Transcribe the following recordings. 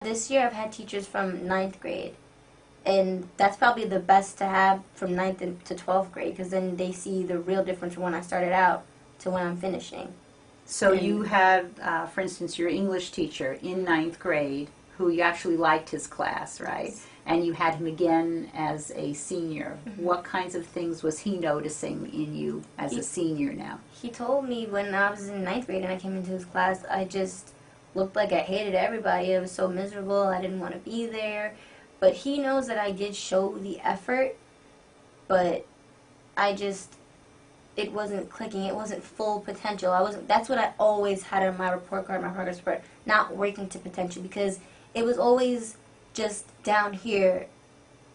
This year I've had teachers from ninth grade, and that's probably the best to have from ninth to 12th grade, because then they see the real difference from when I started out to when I'm finishing. So And you had, for instance, your English teacher in ninth grade who you actually liked his class, right? Yes. And you had him again as a senior. Mhm. What kinds of things was he noticing in you as a senior now? He told me when I was in ninth grade and I came into his class, I just looked like I hated everybody. I was so miserable. I didn't want to be there. But he knows that I did show the effort, but I just, it wasn't clicking. It wasn't full potential. I wasn't. That's what I always had on my report card, my progress report. Not working to potential, because it was always just down here.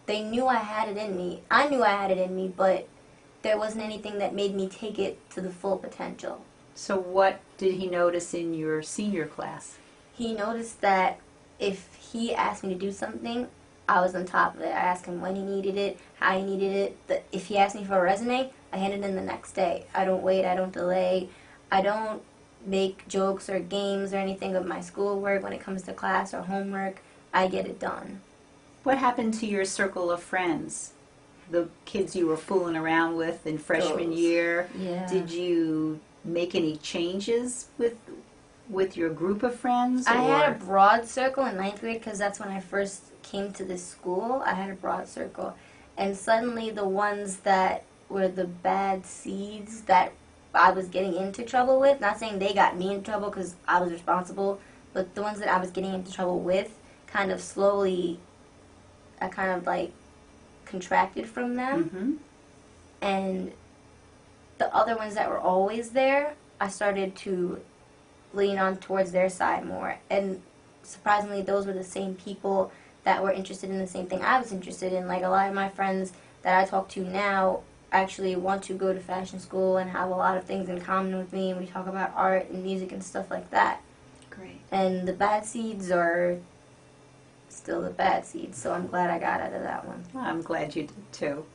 They knew I had it in me. I knew I had it in me, but there wasn't anything that made me take it to the full potential. So what did he notice in your senior class? He noticed that if he asked me to do something, I was on top of it. I asked him when he needed it, how he needed it. If he asked me for a resume, I hand it in the next day. I don't wait. I don't delay. I don't make jokes or games or anything with my schoolwork when it comes to class or homework. I get it done. What happened to your circle of friends? The kids you were fooling around with in freshman Those. year? Yeah. Did you make any changes with your group of friends? I had a broad circle in ninth grade because that's when I first came to this school. I had a broad circle. And suddenly the ones that were the bad seeds that I was getting into trouble with, not saying they got me in trouble because I was responsible, but the ones that I was getting into trouble with, kind of slowly, I kind of like contracted from them. Mm-hmm. And the other ones that were always there, I started to lean on towards their side more. And surprisingly, those were the same people that were interested in the same thing I was interested in. Like, a lot of my friends that I talk to now actually want to go to fashion school and have a lot of things in common with me, and we talk about art and music and stuff like that. Great. And the bad seeds are still the bad seeds, so I'm glad I got out of that one. Well, I'm glad you did too.